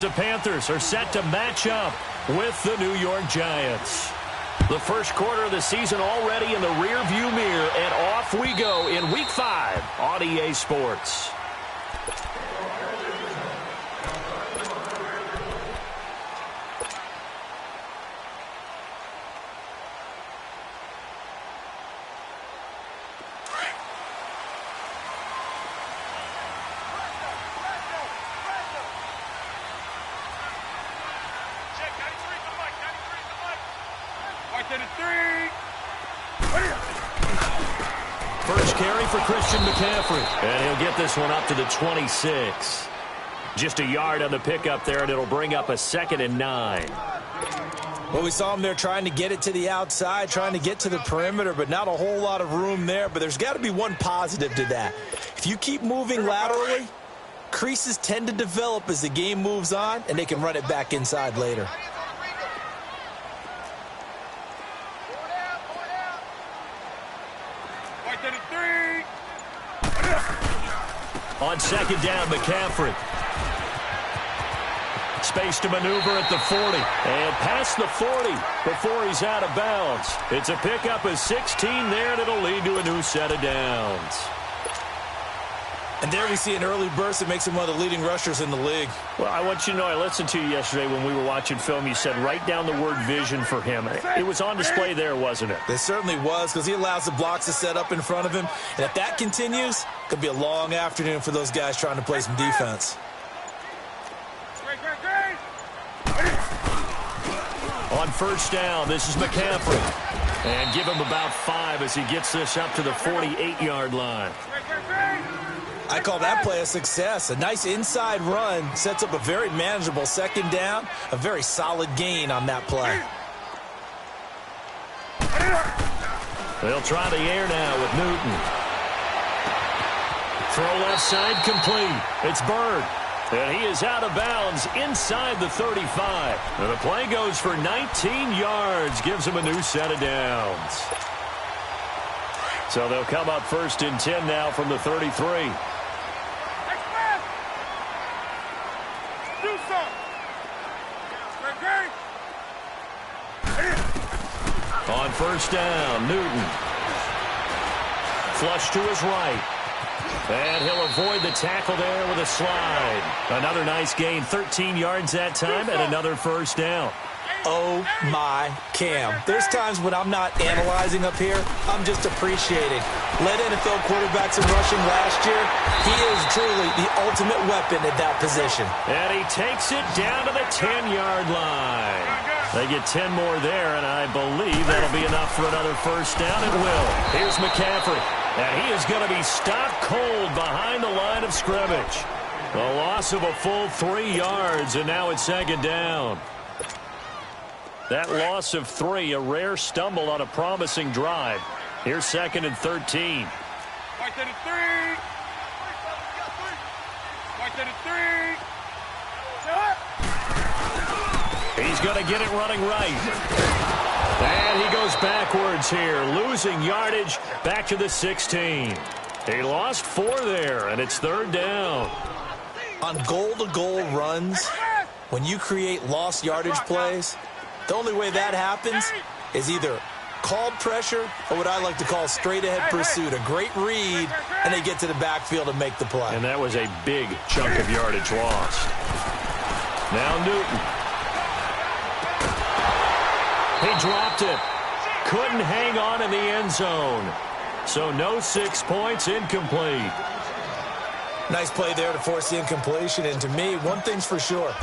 The Panthers are set to match up with the New York Giants. The first quarter of the season already in the rearview mirror, and off we go in Week 5 on EA Sports. First carry for Christian McCaffrey, and he'll get this one up to the 26. Just a yard on the pickup there, and it'll bring up a 2nd and 9. Well, we saw him there trying to get it to the outside, trying to get to the perimeter, but not a whole lot of room there. But there's got to be one positive to that. If you keep moving laterally, creases tend to develop as the game moves on, and they can run it back inside later. On 2nd down, McCaffrey. Space to maneuver at the 40. And past the 40 before he's out of bounds. It's a pickup of 16 there, and it'll lead to a new set of downs. And there we see an early burst that makes him one of the leading rushers in the league. Well, I want you to know, I listened to you yesterday when we were watching film. You said write down the word vision for him. It was on display there, wasn't it? It certainly was, because he allows the blocks to set up in front of him. And if that continues, it could be a long afternoon for those guys trying to play some defense. On first down, this is McCaffrey. And give him about 5 as he gets this up to the 48-yard line. I call that play a success. A nice inside run sets up a very manageable 2nd down, a very solid gain on that play. They'll try the air now with Newton. Throw left side complete. It's Bird. And he is out of bounds inside the 35. And the play goes for 19 yards, gives him a new set of downs. So they'll come up 1st and 10 now from the 33. On first down, Newton. Flush to his right. And he'll avoid the tackle there with a slide. Another nice gain, 13 yards that time, and another first down. Oh, my Cam. There's times when I'm not analyzing up here. I'm just appreciating. Led NFL quarterbacks in rushing last year. He is truly the ultimate weapon at that position. And he takes it down to the 10-yard line. They get 10 more there, and I believe that'll be enough for another first down. It will. Here's McCaffrey. And he is going to be stopped cold behind the line of scrimmage. A loss of a full 3 yards, and now it's 2nd down. That loss of 3, a rare stumble on a promising drive. Here's 2nd and 13. He's going to get it running right. And he goes backwards here, losing yardage back to the 16. He lost 4 there, and it's 3rd down. On goal-to-goal runs, when you create lost yardage plays, the only way that happens is either called pressure or what I like to call straight-ahead pursuit. A great read, and they get to the backfield and make the play. And that was a big chunk of yardage lost. Now Newton. He dropped it. Couldn't hang on in the end zone. So no 6 points, incomplete. Nice play there to force the incompletion. And to me, one thing's for sure.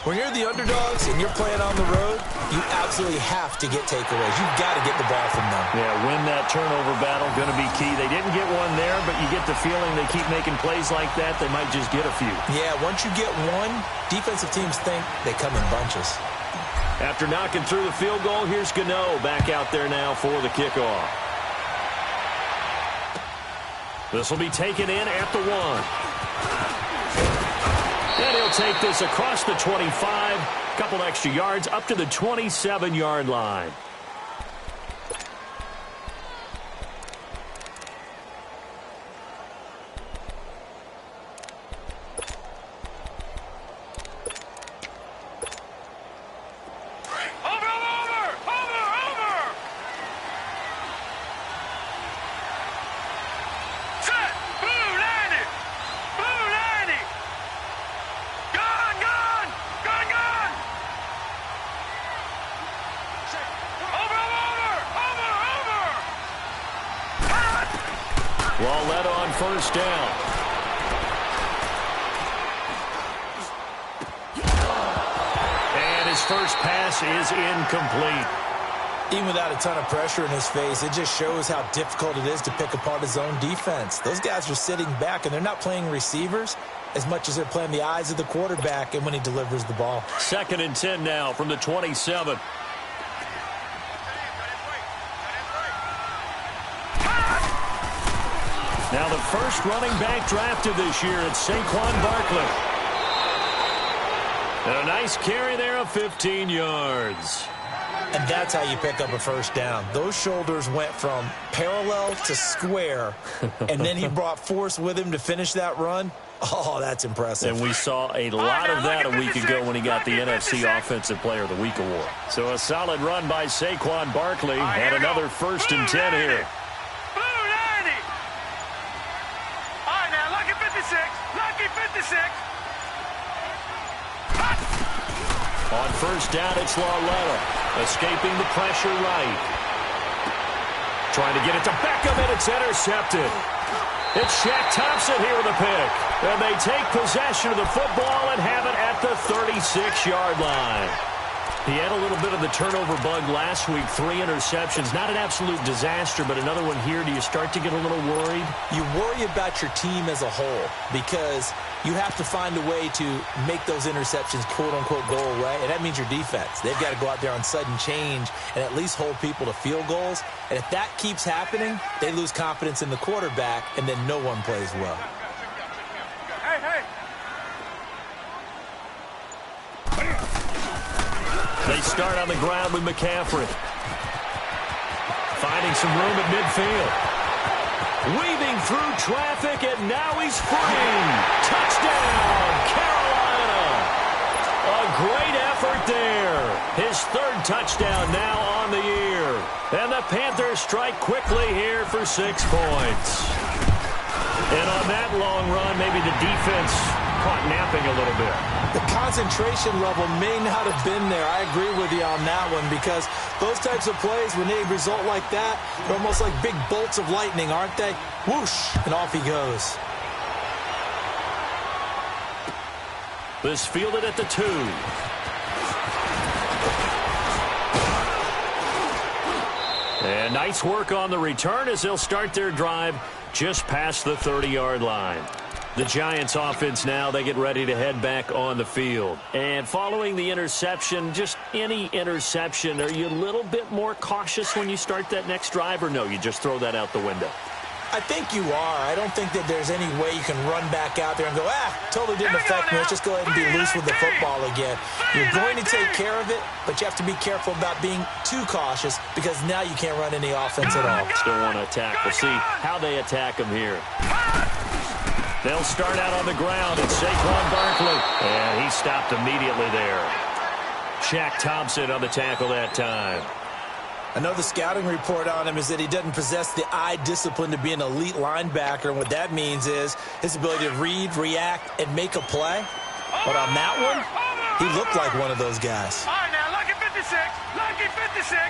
When you're the underdogs and you're playing on the road, you absolutely have to get takeaways. You've got to get the ball from them. Yeah, win that turnover battle, going to be key. They didn't get one there, but you get the feeling they keep making plays like that, they might just get a few. Yeah, once you get one, defensive teams think they come in bunches. After knocking through the field goal, here's Gano back out there now for the kickoff. This will be taken in at the 1. And he'll take this across the 25, a couple extra yards up to the 27-yard line. first down. And his first pass is incomplete. Even without a ton of pressure in his face, it just shows how difficult it is to pick apart his own defense. Those guys are sitting back, and they're not playing receivers as much as they're playing the eyes of the quarterback and when he delivers the ball. 2nd and 10 now from the 27. Now the first running back drafted this year, it's Saquon Barkley. And a nice carry there of 15 yards. And that's how you pick up a first down. Those shoulders went from parallel to square, and then he brought force with him to finish that run. Oh, that's impressive. And we saw a lot of that a week ago when he got the NFC Offensive Player of the Week award. So a solid run by Saquon Barkley, and another 1st and 10 here. Blue 90. All right, now, lucky 56. Lucky 56. On first down, it's Lauletta, escaping the pressure right. Trying to get it to Beckham, and it's intercepted. It's Shaq Thompson here with a pick. And they take possession of the football and have it at the 36-yard line. He had a little bit of the turnover bug last week, 3 interceptions. Not an absolute disaster, but another one here. Do you start to get a little worried? You worry about your team as a whole because you have to find a way to make those interceptions, quote-unquote, go away, and that means your defense. They've got to go out there on sudden change and at least hold people to field goals. And if that keeps happening, they lose confidence in the quarterback, and then no one plays well. Hey. They start on the ground with McCaffrey. Finding some room at midfield. Weaving through traffic, and now he's free. Touchdown, Carolina. A great effort there. His 3rd touchdown now on the year. And the Panthers strike quickly here for 6 points. And on that long run, maybe the defense caught napping a little bit. The concentration level may not have been there. I agree with you on that one because those types of plays, when they result like that, they're almost like big bolts of lightning, aren't they? Whoosh, and off he goes. This fielded at the 2. And nice work on the return as they'll start their drive just past the 30-yard line. The Giants offense now, they get ready to head back on the field. And following the interception, just any interception, are you a little bit more cautious when you start that next drive, or no, you just throw that out the window? I think you are. I don't think that there's any way you can run back out there and go, totally didn't affect me. Let's just go ahead and be loose with the football again. You're going to take care of it, but you have to be careful about being too cautious because now you can't run any offense at all. Still want to attack. We'll see how they attack him here. They'll start out on the ground. It's Saquon Barkley. And he stopped immediately there. Shaq Thompson on the tackle that time. I know the scouting report on him is that he doesn't possess the eye discipline to be an elite linebacker. And what that means is his ability to read, react, and make a play. But on that one, he looked like one of those guys. All right, now, lucky 56. Lucky 56.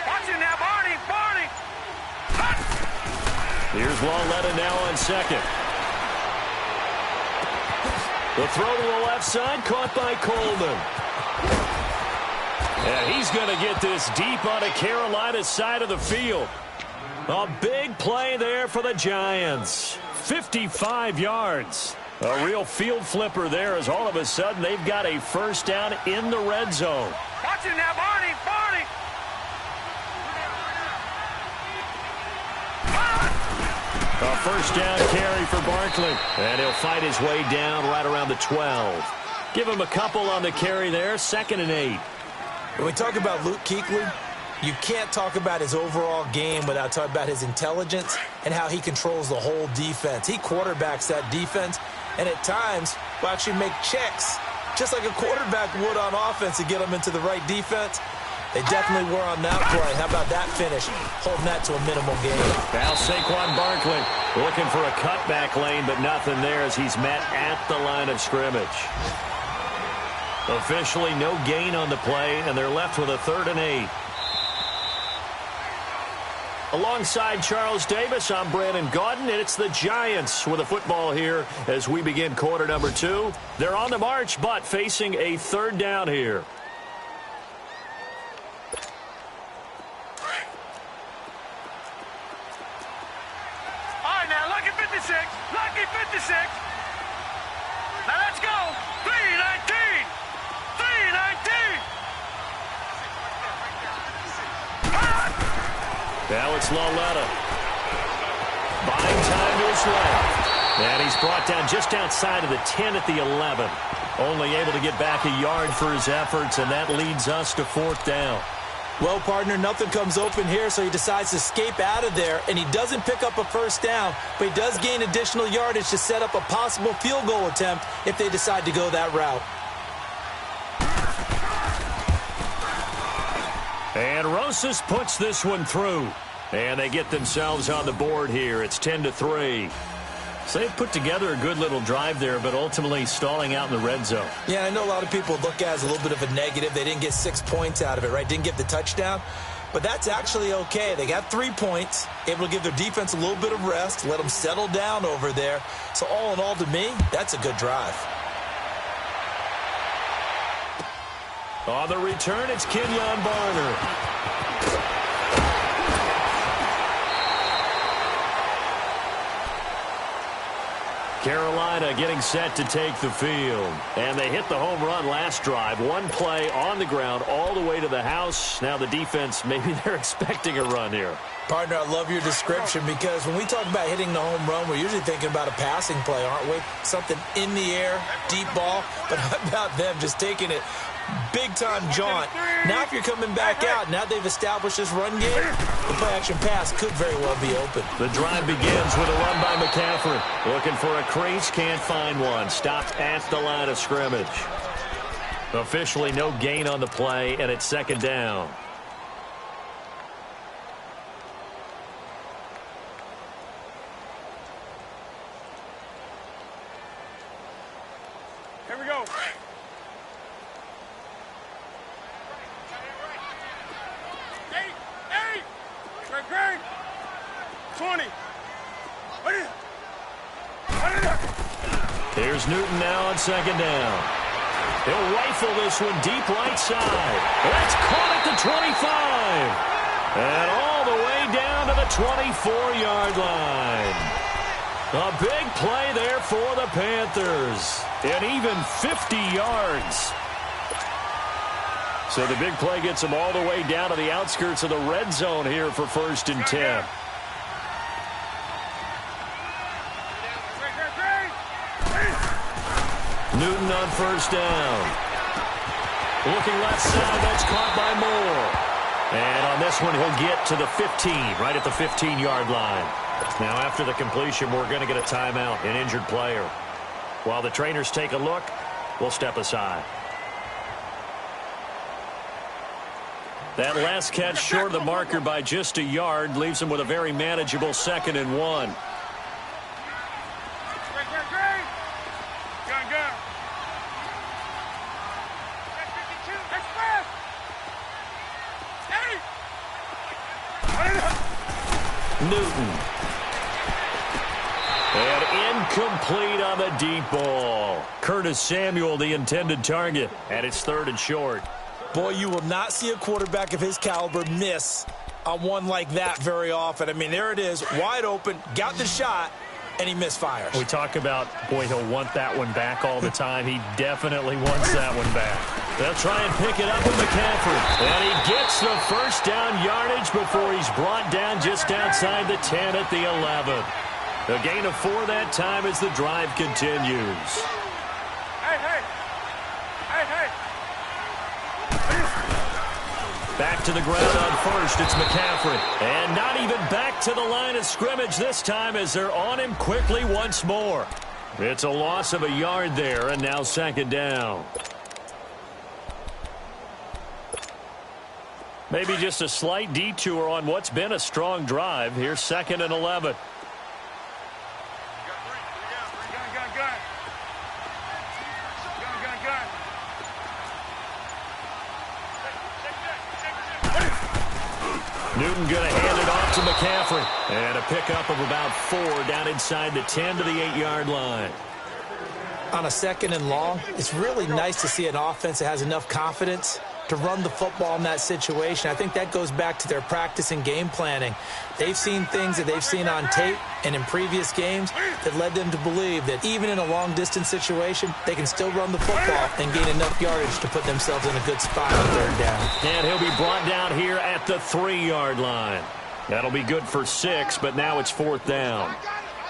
Watch him now, Barney. Here's Lauletta now on 2nd. The throw to the left side, caught by Coleman. And he's going to get this deep onto Carolina's side of the field. A big play there for the Giants. 55 yards. A real field flipper there as all of a sudden they've got a first down in the red zone. Watch him now, Barney. A first down carry for Barkley. And he'll fight his way down right around the 12. Give him a couple on the carry there. 2nd and 8. When we talk about Luke Kuechly, you can't talk about his overall game without talking about his intelligence and how he controls the whole defense. He quarterbacks that defense, and at times will actually make checks, just like a quarterback would on offense to get them into the right defense. They definitely were on that play. How about that finish? Holding that to a minimal gain. Now Saquon Barkley looking for a cutback lane, but nothing there as he's met at the line of scrimmage. Officially no gain on the play, and they're left with a 3rd and 8. Alongside Charles Davis, I'm Brandon Gaudin, and it's the Giants with a football here as we begin quarter number 2. They're on the march, but facing a third down here. All right, now, lucky 56. Lucky 56. Now, let's go. 319. 319. Now it's Laletta. Buying time to his left. And he's brought down just outside of the 10 at the 11. Only able to get back a yard for his efforts, and that leads us to fourth down. Well, partner, nothing comes open here, so he decides to escape out of there, and he doesn't pick up a first down, but he does gain additional yardage to set up a possible field goal attempt if they decide to go that route. And Rosas puts this one through. And they get themselves on the board here. It's 10-3. So they've put together a good little drive there, but ultimately stalling out in the red zone. Yeah, I know a lot of people look at it as a little bit of a negative. They didn't get 6 points out of it, right? Didn't get the touchdown. But that's actually okay. They got 3 points, able to give their defense a little bit of rest, let them settle down over there. So all in all, to me, that's a good drive. On the return, it's Kenyon Barner. Carolina getting set to take the field. And they hit the home run last drive. One play on the ground all the way to the house. Now the defense, maybe they're expecting a run here. Partner, I love your description because when we talk about hitting the home run, we're usually thinking about a passing play, aren't we? Something in the air, deep ball. But how about them just taking it big-time jaunt? Now if you're coming back out, now they've established this run game, the play-action pass could very well be open. The drive begins with a run by McCaffrey. Looking for a crease, can't find one. Stopped at the line of scrimmage. Officially no gain on the play, and it's second down. Here we go. Great. 20. Here's Newton now on second down. He'll rifle this one deep right side. That's caught at the 25. And all the way down to the 24-yard line. A big play there for the Panthers. And even 50 yards. So the big play gets them all the way down to the outskirts of the red zone here for 1st and 10. Newton on first down. Looking left side, that's caught by Moore. And on this one, he'll get to the 15, right at the 15-yard line. Now, after the completion, we're going to get a timeout, an injured player. While the trainers take a look, we'll step aside. That last catch short of the marker by just a yard leaves him with a very manageable 2nd and 1. Newton. And incomplete on the deep ball. Curtis Samuel, the intended target, and it's 3rd and short. Boy, you will not see a quarterback of his caliber miss on one like that very often. I mean, there it is, wide open, got the shot, and he misfires. We talk about, boy, he'll want that one back all the time. He definitely wants that one back. They'll try and pick it up with McCaffrey. And he gets the first down yardage before he's brought down just outside the 10 at the 11. A gain of 4 that time as the drive continues. Hey. Back to the ground on first, it's McCaffrey. And not even back to the line of scrimmage this time as they're on him quickly once more. It's a loss of a yard there, and now 2nd down. Maybe just a slight detour on what's been a strong drive. Here's 2nd and 11. Newton going to hand it off to McCaffrey. And a pickup of about 4 down inside the 10 to the 8-yard line. On a 2nd and long, it's really nice to see an offense that has enough confidence to run the football in that situation. I think that goes back to their practice and game planning. They've seen things that they've seen on tape and in previous games that led them to believe that even in a long-distance situation, they can still run the football and gain enough yardage to put themselves in a good spot on 3rd down. And he'll be brought down here at the 3-yard line. That'll be good for 6, but now it's 4th down.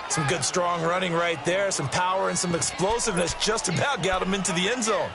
Some good, strong running right there. Some power and some explosiveness just about got him into the end zone.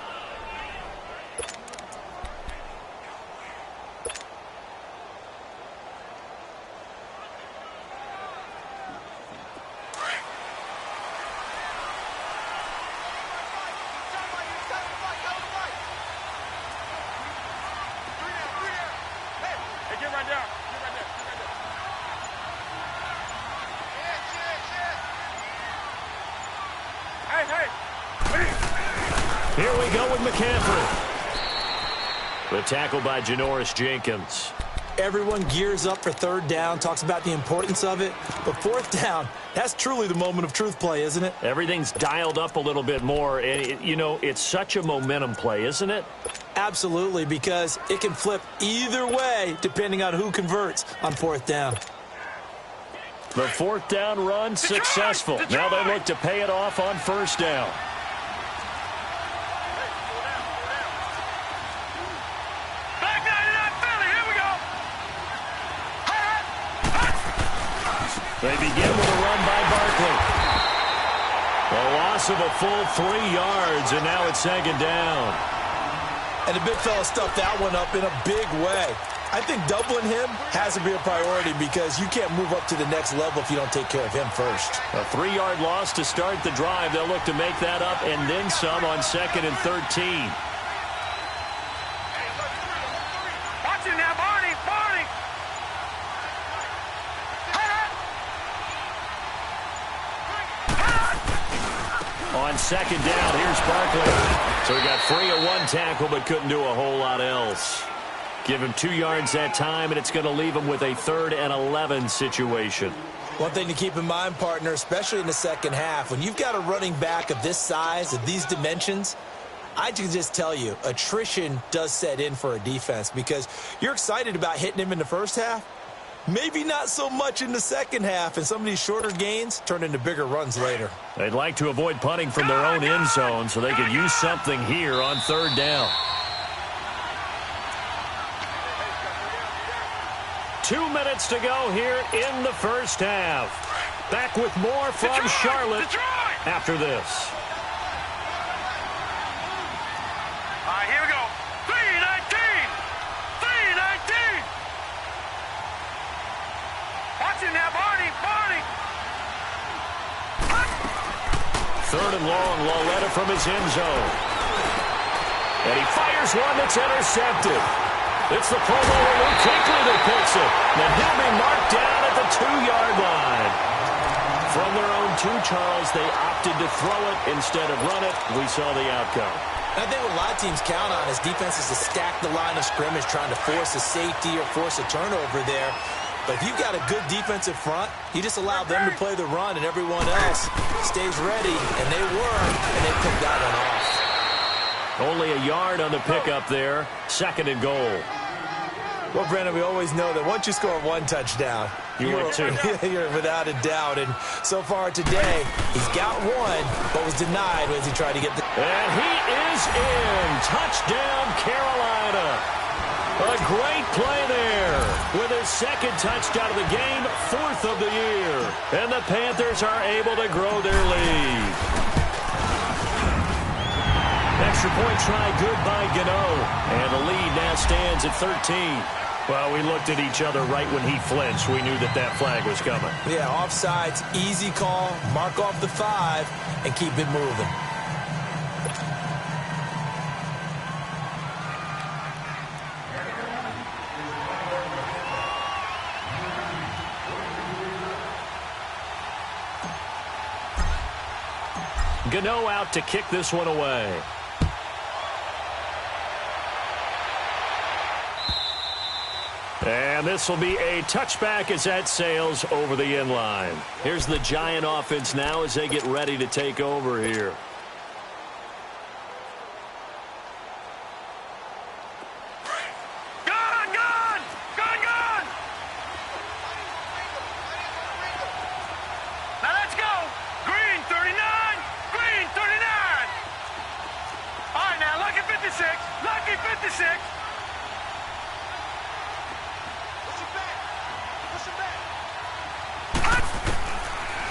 Here we go with McCaffrey. The tackle by Janoris Jenkins. Everyone gears up for 3rd down, talks about the importance of it. But 4th down, that's truly the moment of truth play, isn't it? Everything's dialed up a little bit more. And, it's such a momentum play, isn't it? Absolutely, because it can flip either way depending on who converts on 4th down. The 4th down run successful. Now they look to pay it off on 1st down. They begin with a run by Barkley. A loss of a full 3 yards, and now it's 2nd down. And the big fella stuffed that one up in a big way. I think doubling him has to be a priority because you can't move up to the next level if you don't take care of him first. A 3-yard loss to start the drive. They'll look to make that up and then some on 2nd and 13. Watch it now, Barney. Barney. On 2nd down, here's Barkley. So he got free of 1 tackle but couldn't do a whole lot else. Give him 2 yards that time, and it's going to leave him with a 3rd and 11 situation. One thing to keep in mind, partner, especially in the 2nd half, when you've got a running back of this size, of these dimensions, I can just tell you, attrition does set in for a defense because you're excited about hitting him in the 1st half. Maybe not so much in the 2nd half, and some of these shorter gains turn into bigger runs later. They'd like to avoid punting from their own end zone so they could use something here on 3rd down. 2 minutes to go here in the 1st half. Back with more from Charlotte after this. All right, here we go. 3-19. 3-19. Watch it now, Barney. Barney. 3rd and long, Lauletta from his end zone. And he fires one that's intercepted. It's the Pro Bowler Luke Kuechly that picks it. Then he'll be marked down at the 2-yard line. From their own 2, Charles, they opted to throw it instead of run it. We saw the outcome. I think what a lot of teams count on is defenses to stack the line of scrimmage, trying to force a safety or force a turnover there. But if you've got a good defensive front, you just allow them to play the run and everyone else stays ready, and they were, and they picked that one off. Only a yard on the pickup there. 2nd and goal. Well, Brandon, we always know that once you score 1 touchdown, you're without a doubt. And so far today, he's got 1, but was denied as he tried to get the... And he is in. Touchdown, Carolina. A great play there with his 2nd touchdown of the game, 4th of the year. And the Panthers are able to grow their lead. Extra point try good by Gano. And the lead now stands at 13. Well, we looked at each other right when he flinched. We knew that that flag was coming. Yeah, offsides, easy call, mark off the 5, and keep it moving. Gano out to kick this one away. And this will be a touchback as that sails over the end line. Here's the Giant offense now as they get ready to take over here. Now let's go. Green 39. Green 39. All right, now lucky 56. Lucky 56.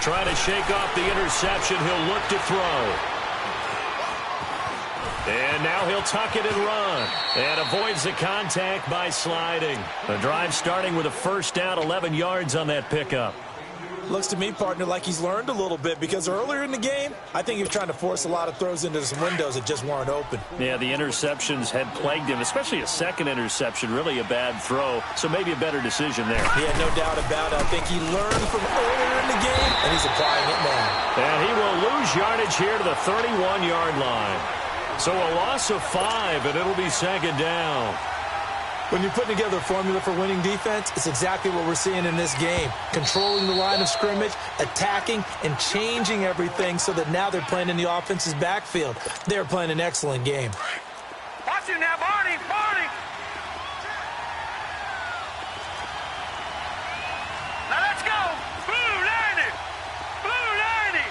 Trying to shake off the interception. He'll look to throw. And now he'll tuck it and run. And avoids the contact by sliding. The drive starting with a first down, 11 yards on that pickup. Looks to me, partner, like he's learned a little bit because earlier in the game, I think he was trying to force a lot of throws into some windows that just weren't open. Yeah, the interceptions had plagued him, especially a second interception, really a bad throw, so maybe a better decision there. Yeah, no doubt about it. I think he learned from earlier in the game, and he's applying it now. And he will lose yardage here to the 31-yard line. So a loss of 5, and it'll be second down. When you're putting together a formula for winning defense, it's exactly what we're seeing in this game. Controlling the line of scrimmage, attacking, and changing everything so that now they're playing in the offense's backfield. They're playing an excellent game. Watch it now, Barney. Barney. Now let's go. Blue 90. Blue 90.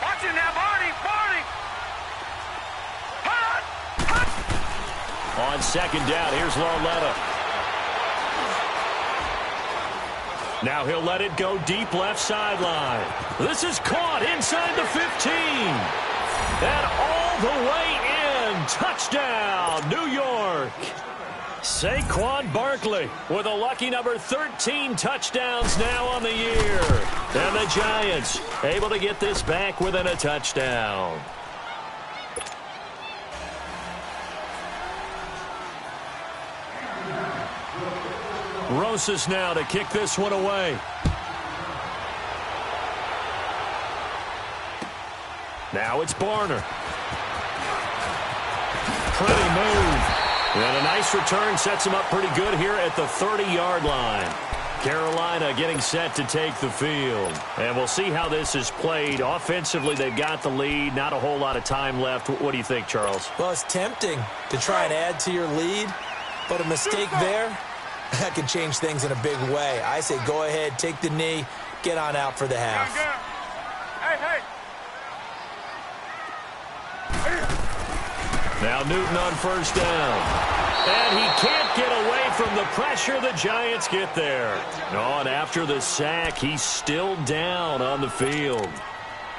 Watch it now, Barney. Barney. On second down, here's Lauletta. Now he'll let it go deep left sideline. This is caught inside the 15. And all the way in. Touchdown, New York. Saquon Barkley with a lucky number 13 touchdowns now on the year. And the Giants able to get this back within a touchdown. Rosas now to kick this one away. Now it's Barner. Pretty move. And a nice return sets him up pretty good here at the 30-yard line. Carolina getting set to take the field. And we'll see how this is played. Offensively, they've got the lead. Not a whole lot of time left. What do you think, Charles? Well, it's tempting to try and add to your lead, but a mistake there, that can change things in a big way. I say go ahead, take the knee, get on out for the half. Hey. Now Newton on first down. And he can't get away from the pressure. The Giants get there. Oh, and after the sack, he's still down on the field.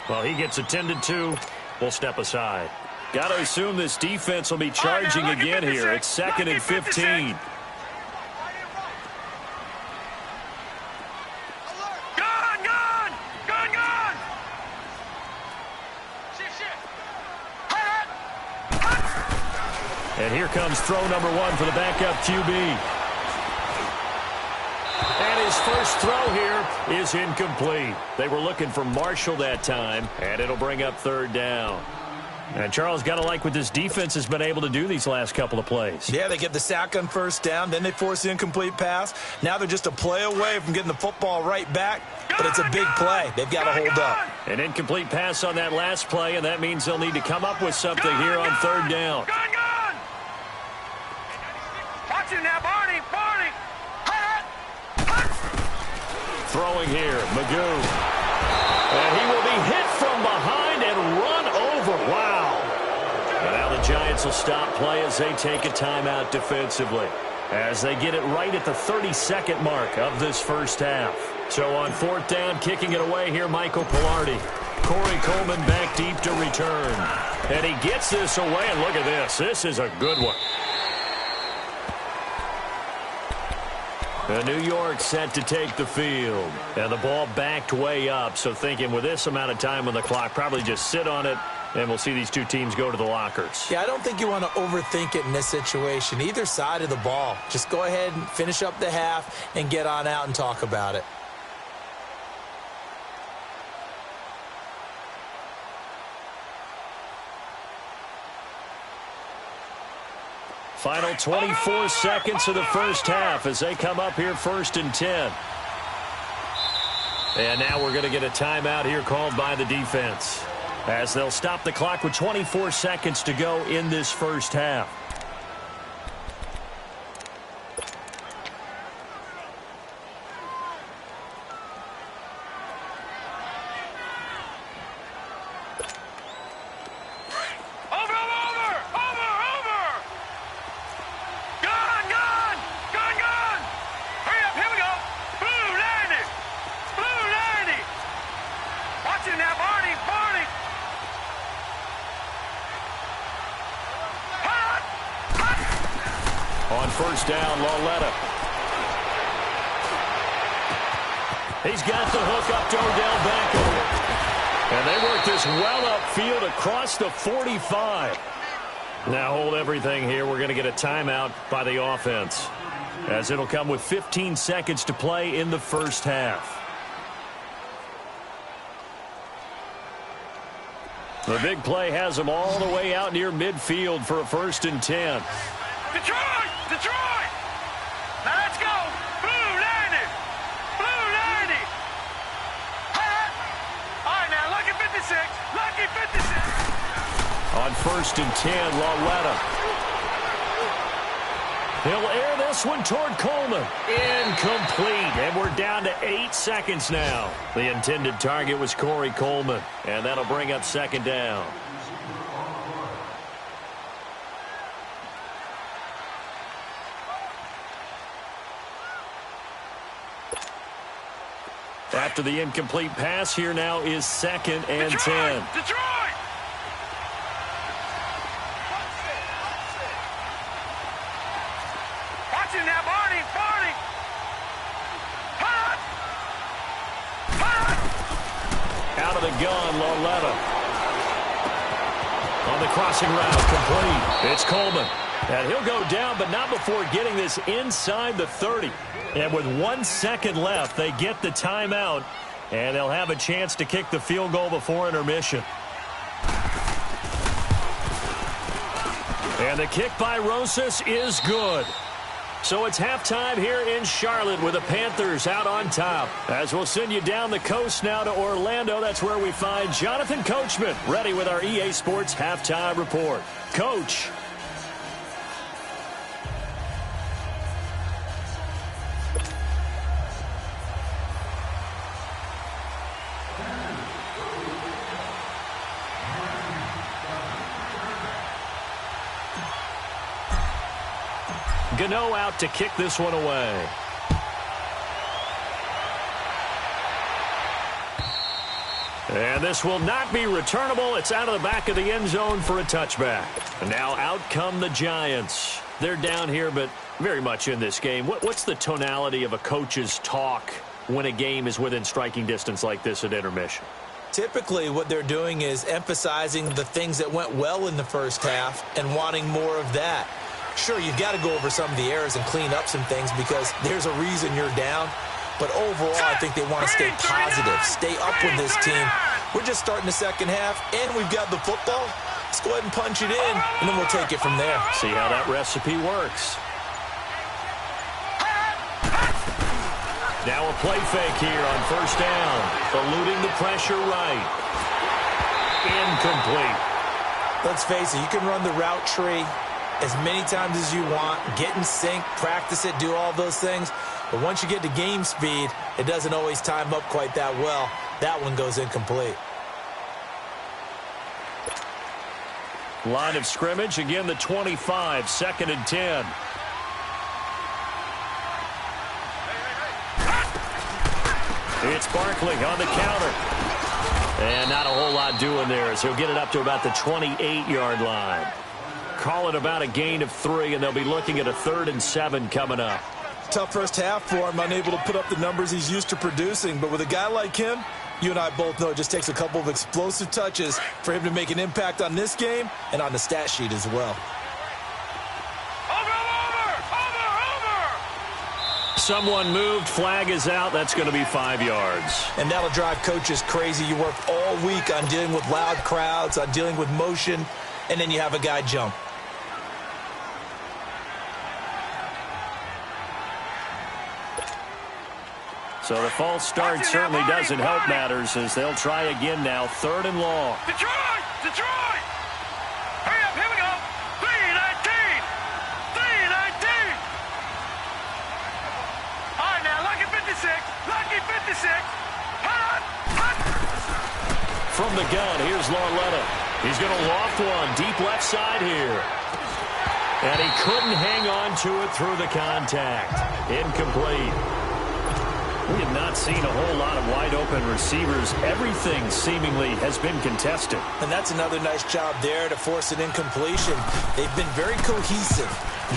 Well, he gets attended to. We'll step aside. Got to assume this defense will be charging again here. It's second and 15. And here comes throw number 1 for the backup QB. And his first throw here is incomplete. They were looking for Marshall that time, and it'll bring up third down. And Charles, got to like what this defense has been able to do these last couple of plays. Yeah, they get the sack on first down, then they force the incomplete pass. Now they're just a play away from getting the football right back, but it's a big play. They've got to hold up. An incomplete pass on that last play, and that means they'll need to come up with something here on third down. Watch it now, Barney. Barney. Throwing here, Magoo. And he will be hit from behind and run over. Wow. And now the Giants will stop play as they take a timeout defensively, as they get it right at the 32nd mark of this first half. So on fourth down, kicking it away here, Michael Pilardi. Corey Coleman back deep to return. And he gets this away, and look at this. This is a good one. And New York set to take the field. And the ball backed way up, so thinking with this amount of time on the clock, probably just sit on it, and we'll see these two teams go to the lockers. Yeah, I don't think you want to overthink it in this situation. Either side of the ball. Just go ahead and finish up the half and get on out and talk about it. Final 24 seconds of the first half as they come up here 1st and 10. And now we're going to get a timeout here called by the defense, as they'll stop the clock with 24 seconds to go in this first half. On first down, Lauletta. He's got the hook up to Odell Beckham. And they work this well upfield across the 45. Now hold everything here. We're going to get a timeout by the offense, as it'll come with 15 seconds to play in the first half. The big play has them all the way out near midfield for a 1st and 10. Detroit! Detroit! Now let's go! Blue 90! Blue 90! All right, now, lucky 56! Lucky 56! On 1st and 10, Lauletta. He'll air this one toward Coleman. Incomplete, and we're down to 8 seconds now. The intended target was Corey Coleman, and that'll bring up 2nd down. After the incomplete pass, here now is 2nd and 10. Detroit! Watch him now, Barney! Barney! Out of the gun, Lauletta. On the crossing route, complete. It's Coleman. And he'll go down, but not before getting this inside the 30. And with 1 second left, they get the timeout, and they'll have a chance to kick the field goal before intermission. And the kick by Rosas is good. So it's halftime here in Charlotte with the Panthers out on top. As we'll send you down the coast now to Orlando, that's where we find Jonathan Coachman ready with our EA Sports Halftime Report. Coach. Gano out to kick this one away. And this will not be returnable. It's out of the back of the end zone for a touchback. And now out come the Giants. They're down here, but very much in this game. What's the tonality of a coach's talk when a game is within striking distance like this at intermission? Typically, what they're doing is emphasizing the things that went well in the first half and wanting more of that. Sure, you've got to go over some of the errors and clean up some things because there's a reason you're down. But overall, I think they want to stay positive, stay up with this team. We're just starting the second half, and we've got the football. Let's go ahead and punch it in, and then we'll take it from there. See how that recipe works. Now a play fake here on first down. Eluding the pressure right. Incomplete. Let's face it, you can run the route tree as many times as you want, get in sync, practice it, do all those things. But once you get to game speed, it doesn't always time up quite that well. That one goes incomplete. Line of scrimmage, again the 25, 2nd and 10. It's Barkley on the counter. And not a whole lot doing there as he'll get it up to about the 28-yard line. Call it about a gain of 3, and they'll be looking at a 3rd and 7 coming up. Tough first half for him, unable to put up the numbers he's used to producing. But with a guy like him, you and I both know it just takes a couple of explosive touches for him to make an impact on this game and on the stat sheet as well. Someone moved, flag is out. That's going to be 5 yards. And that'll drive coaches crazy. You work all week on dealing with loud crowds, on dealing with motion, and then you have a guy jump. So the false start certainly doesn't help matters as they'll try again now, 3rd and long. Detroit! Detroit! Hurry up, here we go. 3-19. 3-19. All right, now, lucky 56. Lucky 56. Hut! Hut! From the gun, here's Lauletta. He's going to loft one deep left side here. And he couldn't hang on to it through the contact. Incomplete. We have not seen a whole lot of wide-open receivers. Everything seemingly has been contested. And that's another nice job there to force an incompletion. They've been very cohesive,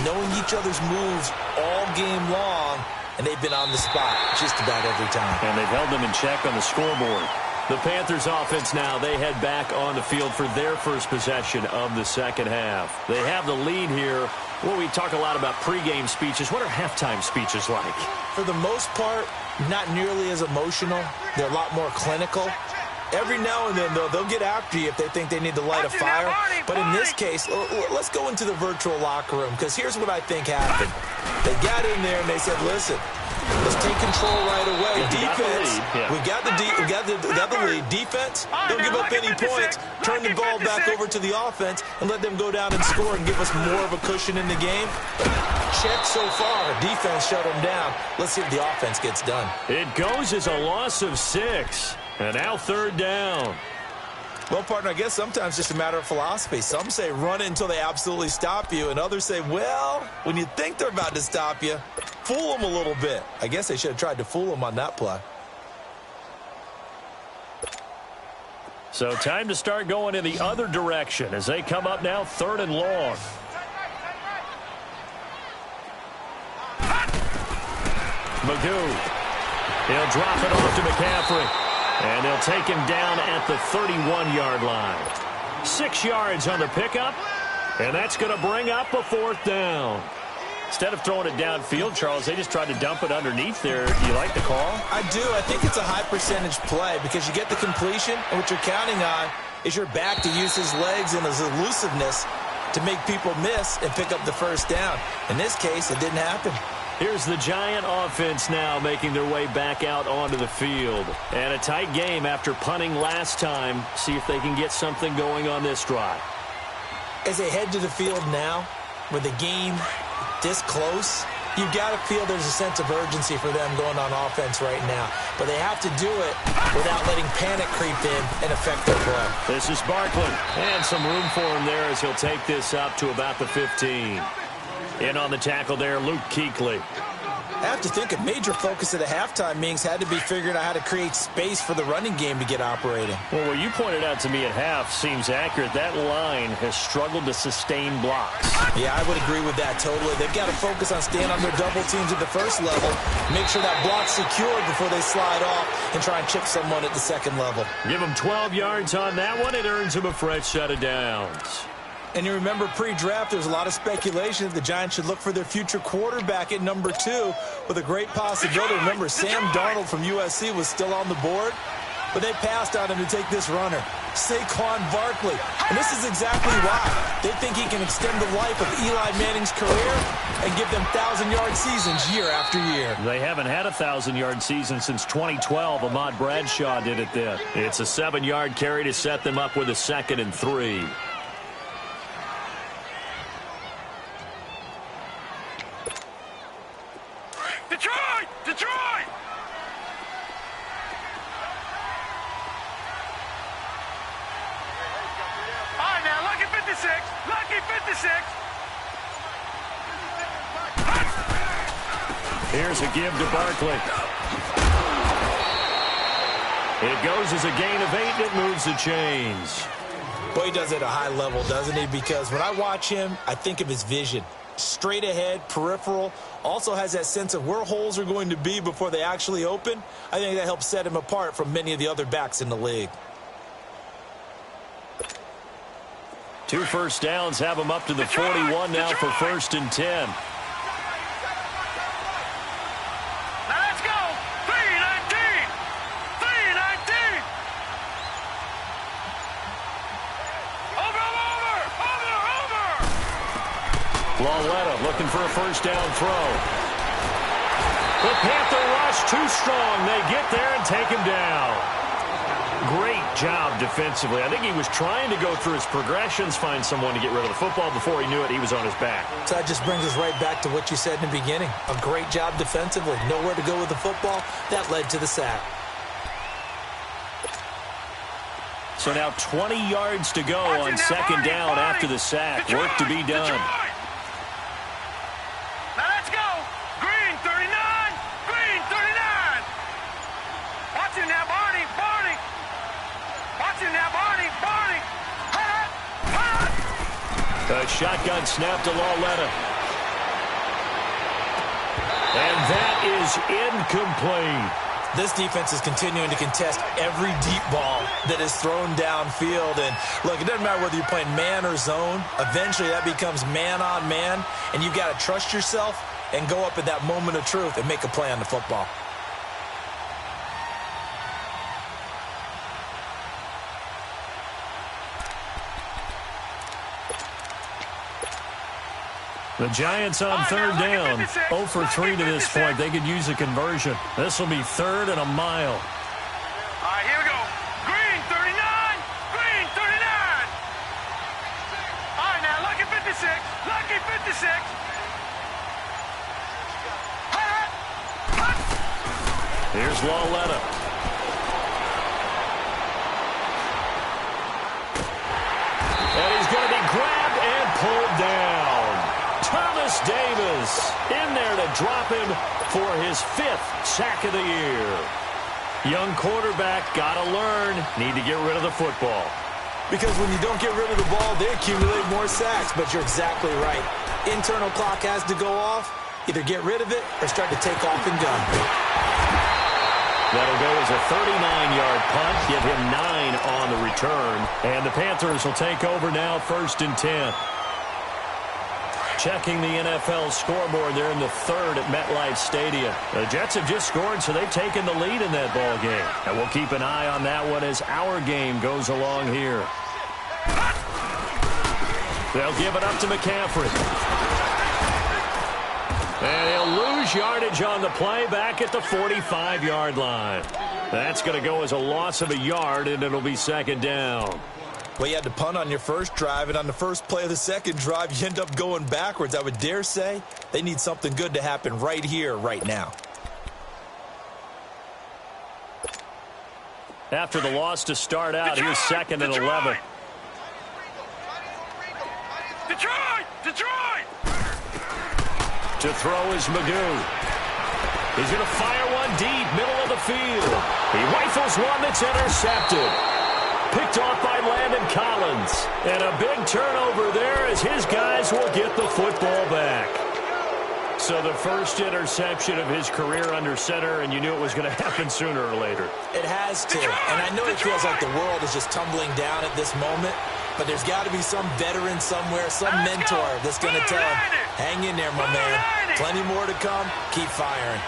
knowing each other's moves all game long, and they've been on the spot just about every time. And they've held them in check on the scoreboard. The Panthers offense now, they head back on the field for their first possession of the second half. They have the lead here. Well, we talk a lot about pregame speeches. What are halftime speeches like? For the most part, not nearly as emotional. They're a lot more clinical. Every now and then, though, they'll get after you if they think they need to light a fire. But in this case, let's go into the virtual locker room, because here's what I think happened. They got in there and they said, listen, let's take control right away. Defense, we got the lead. Defense, don't give up any points. Turn the ball back over to the offense and let them go down and score and give us more of a cushion in the game. Check so far. Defense shut them down. Let's see if the offense gets done. It goes as a loss of 6. And now 3rd down. Well, partner, I guess sometimes it's just a matter of philosophy. Some say run it until they absolutely stop you, and others say, well, when you think they're about to stop you, fool them a little bit. I guess they should have tried to fool them on that play. So time to start going in the other direction as they come up now 3rd and long. Magoo. He'll drop it off to McCaffrey. And they'll take him down at the 31-yard line. 6 yards on the pickup. And that's going to bring up a 4th down. Instead of throwing it downfield, Charles, they just tried to dump it underneath there. Do you like the call? I do. I think it's a high-percentage play because you get the completion, and what you're counting on is your back to use his legs and his elusiveness to make people miss and pick up the 1st down. In this case, it didn't happen. Here's the Giant offense now making their way back out onto the field. And a tight game after punting last time. See if they can get something going on this drive. As they head to the field now, with the game this close, you've got to feel there's a sense of urgency for them going on offense right now. But they have to do it without letting panic creep in and affect their play. This is Barkley. And some room for him there as he'll take this up to about the 15. In on the tackle there, Luke Kuechly. I have to think a major focus of the halftime meetings had to be figuring out how to create space for the running game to get operating. Well, what you pointed out to me at half seems accurate. That line has struggled to sustain blocks. Yeah, I would agree with that totally. They've got to focus on staying on their double teams at the first level, make sure that block's secured before they slide off and try and chip someone at the second level. Give them 12 yards on that one. It earns them a fresh set of downs. And you remember pre-draft, there's a lot of speculation that the Giants should look for their future quarterback at number 2 with a great possibility. Remember, Sam Darnold from USC was still on the board, but they passed on him to take this runner, Saquon Barkley. And this is exactly why. They think he can extend the life of Eli Manning's career and give them 1,000-yard seasons year after year. They haven't had a 1,000-yard season since 2012. Ahmad Bradshaw did it then. It's a 7-yard carry to set them up with a 2nd and 3. Detroit! Detroit! All right, now, lucky 56. Lucky 56. Here's a give to Barkley. It goes as a gain of 8, and it moves the chains. Boy, he does it at a high level, doesn't he? Because when I watch him, I think of his vision. Straight ahead, peripheral, also has that sense of where holes are going to be before they actually open. I think that helps set him apart from many of the other backs in the league. 2 first downs have him up to the 41 now for 1st and 10. Now let's go. 3-19. 3-19. Over. Lauletta looking for a first down throw. The Panther rush too strong. They get there and take him down. Great job defensively. I think he was trying to go through his progressions, find someone to get rid of the football. Before he knew it, he was on his back. So that just brings us right back to what you said in the beginning. A great job defensively. Nowhere to go with the football. That led to the sack. So now 20 yards to go on second down after the sack. Work to be done. Now let's go. Green 39. Green 39. Watch him now, Barney. Barney. Watch him now, Barney. Barney. A shotgun snap to Lauletta. And that is incomplete. This defense is continuing to contest every deep ball that is thrown downfield. And, look, it doesn't matter whether you're playing man or zone. Eventually, that becomes man on man, and you've got to trust yourself and go up at that moment of truth and make a play on the football. The Giants on third down, 0 for 3 to this point. They could use a conversion. This will be third and a mile. All right, here we go. Green 39. Green 39. All right, now, lucky 56. Lucky 56. Here's Lauletta. And he's going to be grabbed and pulled down. Thomas Davis in there to drop him for his 5th sack of the year. Young quarterback, got to learn, need to get rid of the football. Because when you don't get rid of the ball, they accumulate more sacks. But you're exactly right. Internal clock has to go off. Either get rid of it or start to take off and gun. That'll go as a 39-yard punt. Give him 9 on the return. And the Panthers will take over now, 1st and 10. Checking the NFL scoreboard there in the 3rd at MetLife Stadium. The Jets have just scored, so they've taken the lead in that ball game. And we'll keep an eye on that one as our game goes along here. They'll give it up to McCaffrey. And he'll lose yardage on the play back at the 45-yard line. That's going to go as a loss of a yard, and it'll be 2nd down. Well, you had to punt on your first drive, and on the first play of the second drive, you end up going backwards. I would dare say they need something good to happen right here, right now. After the loss to start out, here's 2nd and 11. Detroit! Detroit! To throw is Magoo. He's going to fire one deep, middle of the field. He rifles one that's intercepted. Picked off by Landon Collins. And a big turnover there as his guys will get the football back. So the first interception of his career under center, and you knew it was going to happen sooner or later. It has to. And I know it feels like the world is just tumbling down at this moment, but there's got to be some veteran somewhere, some mentor that's going to tell him, hang in there, my man. Plenty more to come. Keep firing.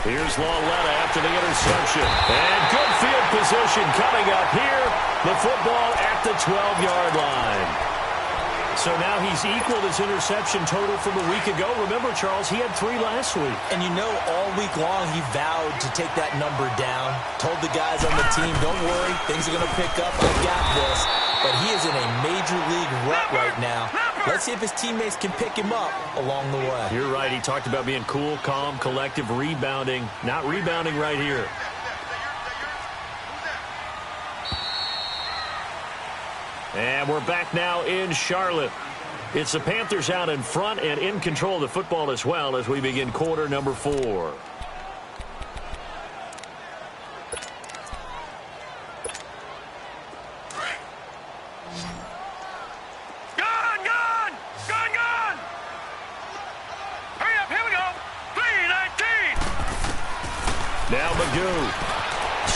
Here's Lauletta after the interception. And good field position coming up here. The football at the 12-yard line. So now he's equaled his interception total from a week ago. Remember, Charles, he had 3 last week. And you know, all week long he vowed to take that number down. Told the guys on the team, don't worry, things are going to pick up. I've got this. But he is in a major league rut right now. Let's see if his teammates can pick him up along the way. You're right. He talked about being cool, calm, collective, rebounding. Not rebounding right here. And we're back now in Charlotte. It's the Panthers out in front and in control of the football as well as we begin quarter number 4. Gone! Gone! Gone! Gone! Hurry up! Here we go! 3:19. Now Magoo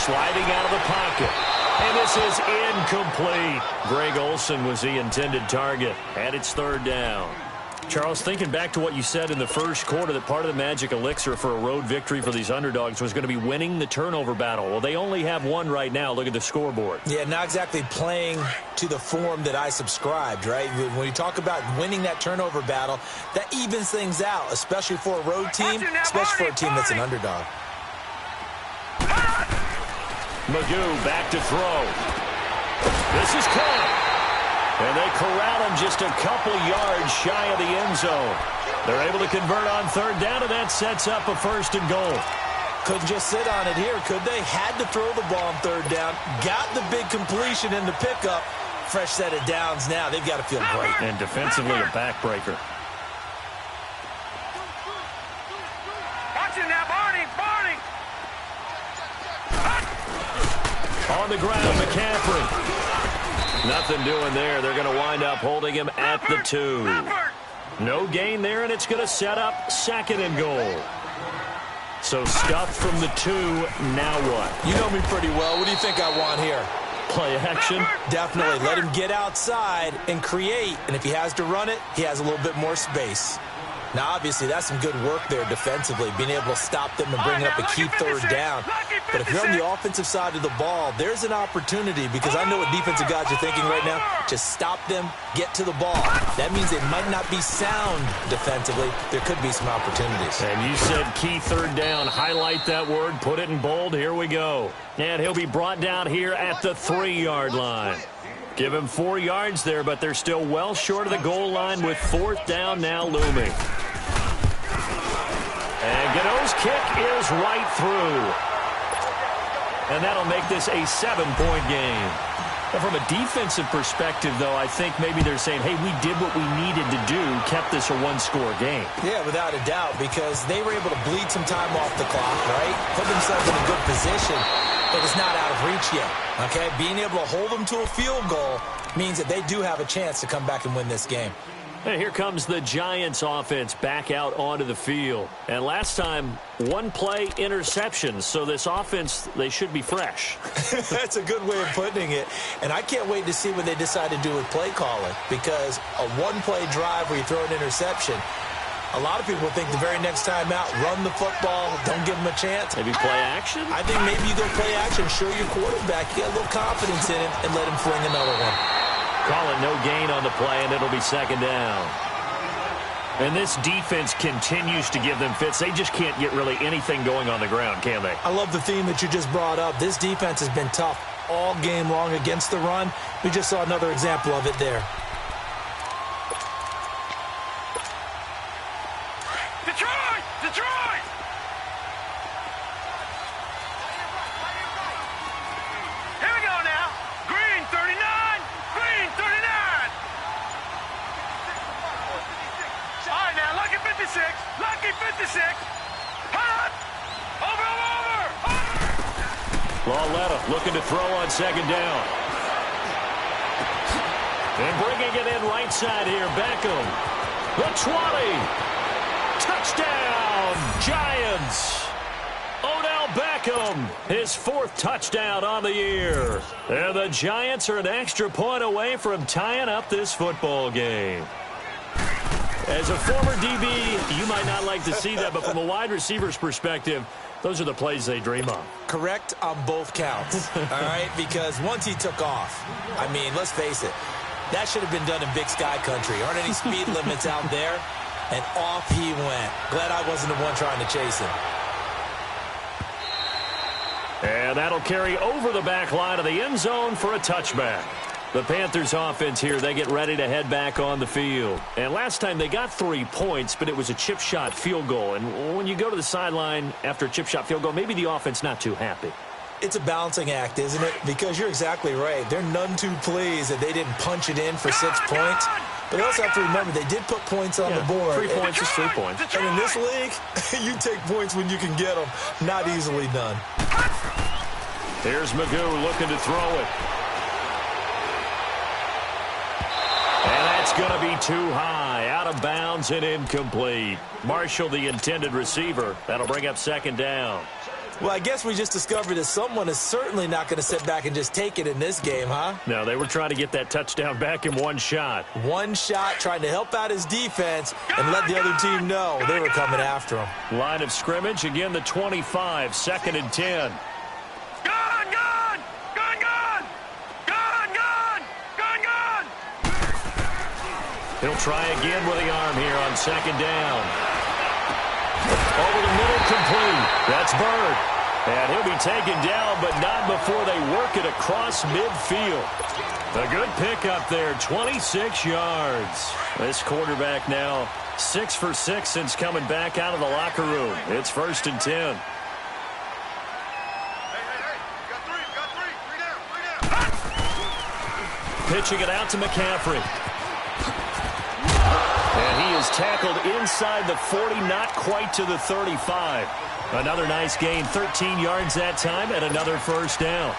sliding out of the pocket. And this is incomplete. Greg Olsen was the intended target. And it's 3rd down. Charles, thinking back to what you said in the first quarter, that part of the magic elixir for a road victory for these underdogs was going to be winning the turnover battle. Well, they only have one right now. Look at the scoreboard. Yeah, not exactly playing to the form that I subscribed, right? When you talk about winning that turnover battle, that evens things out, especially for a road team, especially for a team that's an underdog. Magoo back to throw. This is caught. And they corral him just a couple yards shy of the end zone. They're able to convert on third down, and that sets up a 1st and goal. Couldn't just sit on it here, could they? Had to throw the ball on third down. Got the big completion in the pickup. Fresh set of downs now. They've got to feel great. And defensively, a backbreaker. Watch it now, Barney. Barney. On the ground, McCaffrey. Nothing doing there. They're going to wind up holding him at the 2. No gain there, and it's going to set up 2nd and goal. So stuffed from the 2. Now what? You know me pretty well. What do you think I want here? Play action? Definitely. Let him get outside and create. And if he has to run it, he has a little bit more space. Now, obviously, that's some good work there defensively, being able to stop them and bring up a key third down. But if you're on the offensive side of the ball, there's an opportunity, because I know what defensive guys are thinking right now. Just stop them, get to the ball. That means they might not be sound defensively. There could be some opportunities. And you said key third down. Highlight that word, put it in bold. Here we go. And he'll be brought down here at the 3-yard line. Give him 4 yards there, but they're still well short of the goal line with 4th down now looming. And Gano's kick is right through. And that'll make this a 7-point game. And from a defensive perspective, though, I think maybe they're saying, hey, we did what we needed to do, kept this a 1-score game. Yeah, without a doubt, because they were able to bleed some time off the clock, right? Put themselves in a good position, but it's not out of reach yet, okay? Being able to hold them to a field goal means that they do have a chance to come back and win this game. And here comes the Giants offense back out onto the field. And last time, 1 play interceptions. So this offense, they should be fresh. That's a good way of putting it. And I can't wait to see what they decide to do with play calling, because a 1-play drive where you throw an interception, a lot of people think the very next time out, run the football, don't give them a chance. Maybe play action? I think maybe you go play action, show your quarterback, you get a little confidence in him, and let him fling another one. Call it no gain on the play, and it'll be 2nd down. And this defense continues to give them fits. They just can't get really anything going on the ground, can they? I love the theme that you just brought up. This defense has been tough all game long against the run. We just saw another example of it there. Detroit! Detroit! Here we go now. Green 39. Green 39. All right now, lucky 56. Lucky 56. Hut! Over. Lauletta looking to throw on 2nd down. And bringing it in right side here, Beckham. The 20. Touchdown, Giants. Odell Beckham, his 4th touchdown on the year. And the Giants are an extra point away from tying up this football game. As a former DB, you might not like to see that, but from a wide receiver's perspective, those are the plays they dream of. Correct on both counts, all right? Because once he took off, I mean, let's face it, that should have been done in Big Sky Country. Aren't any speed limits out there? And off he went. Glad I wasn't the one trying to chase him. And that'll carry over the back line of the end zone for a touchback. The Panthers offense here, they get ready to head back on the field. And last time they got 3 points, but it was a chip shot field goal. And when you go to the sideline after a chip shot field goal, maybe the offense not too happy. It's a balancing act, isn't it? Because you're exactly right. They're none too pleased that they didn't punch it in for 6 points. But they also have to remember they did put points on the board. 3 points is 3 points. And in this league, you take points when you can get them. Not easily done. Here's Magoo looking to throw it. And that's going to be too high. Out of bounds and incomplete. Marshall, the intended receiver. That'll bring up 2nd down. Well, I guess we just discovered that someone is certainly not going to sit back and just take it in this game, huh? No, they were trying to get that touchdown back in one shot. One shot, trying to help out his defense and let the other team know they were coming after him. Line of scrimmage, again the 25, 2nd and 10. Gun, gun! Gun, gun! Gun, gun! Gun, gun! He'll try again with the arm here on 2nd down. Over the middle, complete. That's Bird. And he'll be taken down, but not before they work it across midfield. A good pickup there, 26 yards. This quarterback now 6 for 6 since coming back out of the locker room. It's 1st and 10. Pitching it out to McCaffrey. And he is tackled inside the 40, not quite to the 35. Another nice gain, 13 yards that time, and another 1st down.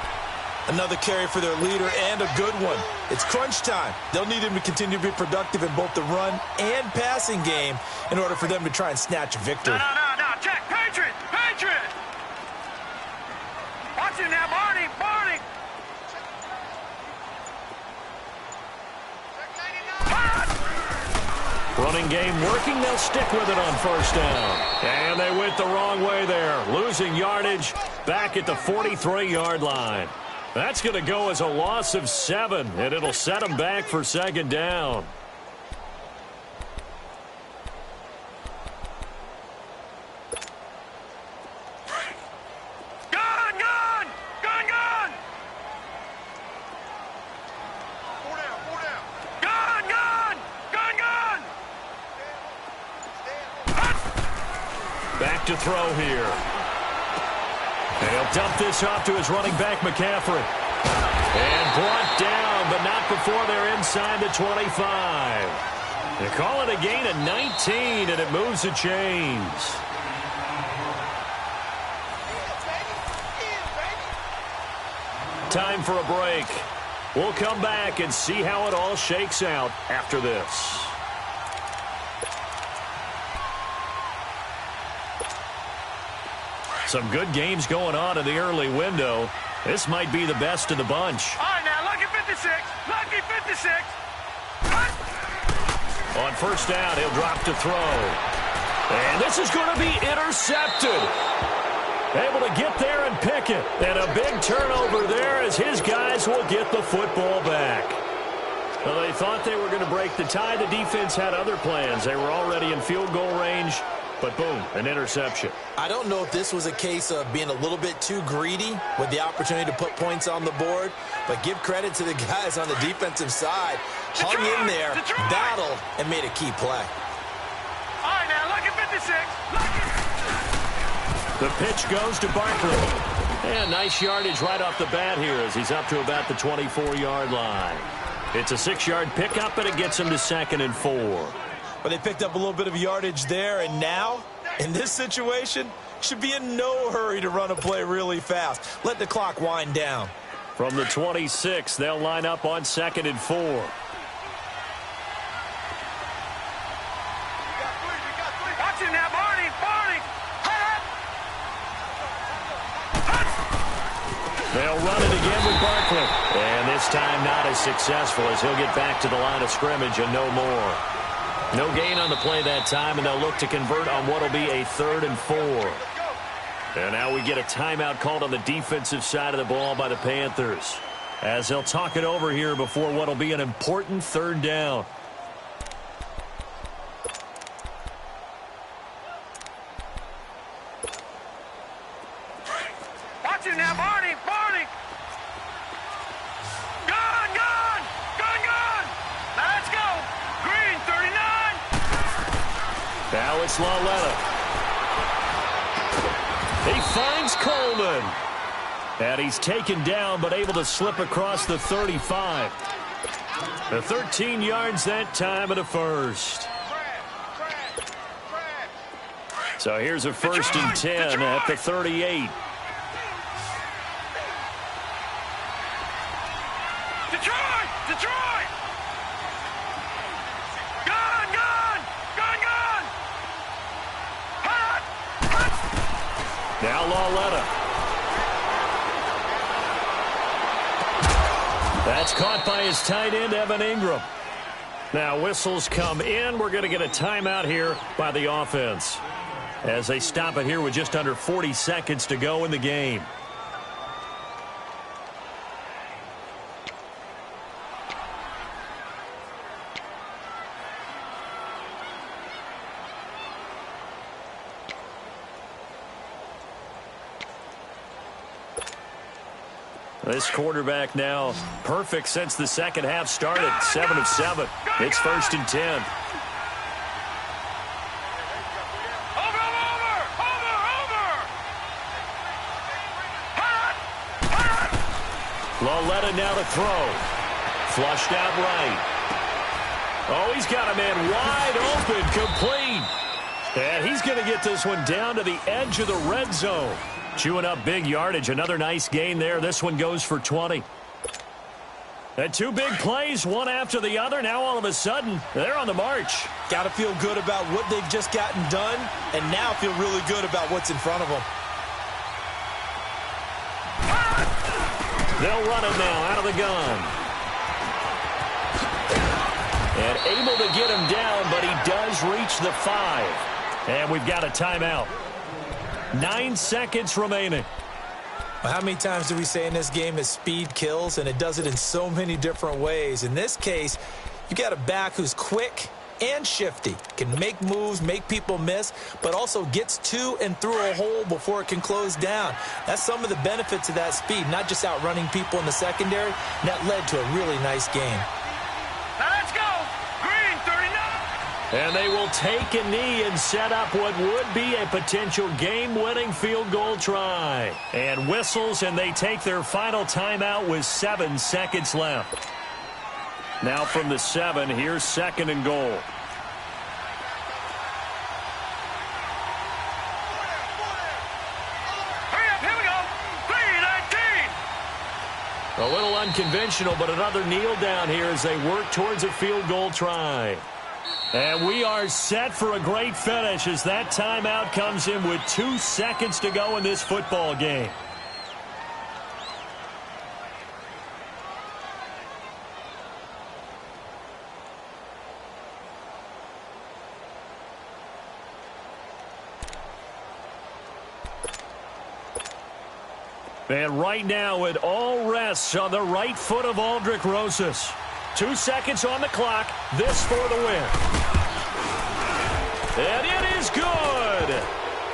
Another carry for their leader, and a good one. It's crunch time. They'll need him to continue to be productive in both the run and passing game in order for them to try and snatch a victory. No. Check. Patriot! Patriot! Watch it now, Barney! Barney! Running game working. They'll stick with it on 1st down. And they went the wrong way there. Losing yardage back at the 43-yard line. That's going to go as a loss of 7, and it'll set them back for 2nd down. Gun, gun! Gun, gun! Four down. Gun, gun! Gun, gun! Back to throw here. And he'll dump this off to his running back, McCaffrey. And brought down, but not before they're inside the 25. They call it a gain of 19, and it moves the chains. Time for a break. We'll come back and see how it all shakes out after this. Some good games going on in the early window. This might be the best of the bunch. All right, now, lucky 56. Lucky 56. On 1st down, he'll drop to throw. And this is going to be intercepted. Able to get there and pick it. And a big turnover there as his guys will get the football back. Well, they thought they were going to break the tie. The defense had other plans. They were already in field goal range. But boom, an interception. I don't know if this was a case of being a little bit too greedy with the opportunity to put points on the board, but give credit to the guys on the defensive side. Hung in there, battled, and made a key play. All right, now, lucky 56. Lucky. The pitch goes to Barkley. And nice yardage right off the bat here as he's up to about the 24-yard line. It's a 6-yard pickup, and it gets him to 2nd and 4. But they picked up a little bit of yardage there, and now, in this situation, should be in no hurry to run a play really fast. Let the clock wind down. From the 26, they'll line up on 2nd and 4. Watch it now, Barney! Barney! They'll run it again with Barkley. And this time not as successful as he'll get back to the line of scrimmage and no more. No gain on the play that time, and they'll look to convert on what will be a 3rd and 4. And now we get a timeout called on the defensive side of the ball by the Panthers, as they'll talk it over here before what will be an important 3rd down. Watch it now, Barney! Barney! Gun, gun! Gun, gun! Now let's go! Green, 39! Now it's Laletta. He finds Coleman. And he's taken down, but able to slip across the 35. The 13 yards that time and a 1st. So here's a 1st and 10 at the 38. Detroit! Detroit! Gun, gun! Gun, gun! Hot! Hot! Now Lauletta. That's caught by his tight end, Evan Ingram. Now whistles come in. We're going to get a timeout here by the offense as they stop it here with just under 40 seconds to go in the game. This quarterback now perfect since the second half started. 7 of 7. It's 1st and 10. Lauletta now to throw. Flushed out right. Oh, he's got a man wide open, complete. And he's going to get this one down to the edge of the red zone. Chewing up big yardage. Another nice gain there. This one goes for 20. And 2 big plays, one after the other. Now all of a sudden, they're on the march. Got to feel good about what they've just gotten done, and now feel really good about what's in front of them. They'll run it now out of the gun. And able to get him down, but he does reach the 5. And we've got a timeout. 9 seconds remaining. Well, how many times do we say in this game that speed kills, and it does it in so many different ways? In this case, you got a back who's quick and shifty, can make moves, make people miss, but also gets to and through a hole before it can close down. That's some of the benefits of that speed, not just outrunning people in the secondary. And that led to a really nice game. Now let's go. Green 39. And they will take a knee and set up what would be a potential game-winning field goal try. And whistles, and they take their final timeout with 7 seconds left. Now from the 7, here's 2nd and goal. Hurry up, here we go. 3:19. A little unconventional, but another kneel down here as they work towards a field goal try. And we are set for a great finish as that timeout comes in with 2 seconds to go in this football game. And right now it all rests on the right foot of Aldrick Rosas. 2 seconds on the clock. This for the win. And it is good.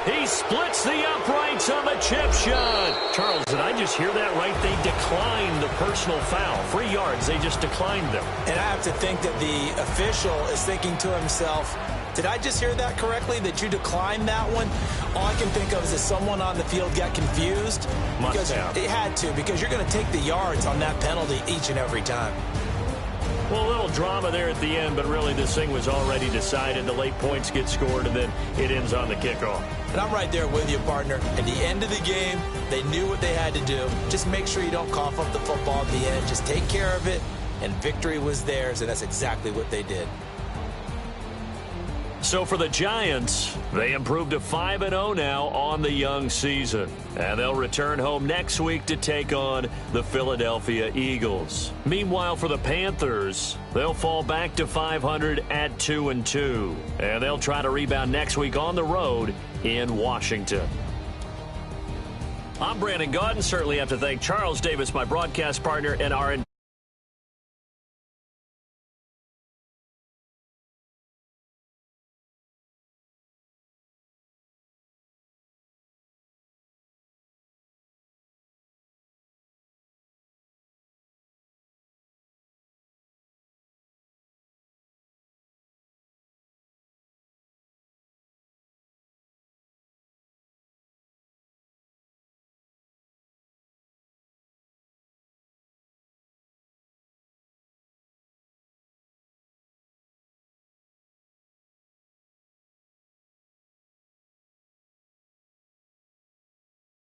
He splits the uprights on the chip shot. Charles, did I just hear that right? They declined the personal foul. 3 yards, they just declined them. And I have to think that the official is thinking to himself, did I just hear that correctly, that you declined that one? All I can think of is that someone on the field got confused. Must have. It had to, because you're going to take the yards on that penalty each and every time. Well, a little drama there at the end, but really this thing was already decided. The late points get scored, and then it ends on the kickoff. And I'm right there with you, partner. At the end of the game, they knew what they had to do. Just make sure you don't cough up the football at the end. Just take care of it, and victory was theirs, and that's exactly what they did. So for the Giants, they improved to 5-0 now on the young season. And they'll return home next week to take on the Philadelphia Eagles. Meanwhile, for the Panthers, they'll fall back to 500 at 2-2. And they'll try to rebound next week on the road in Washington. I'm Brandon Gaudin. Certainly have to thank Charles Davis, my broadcast partner, and our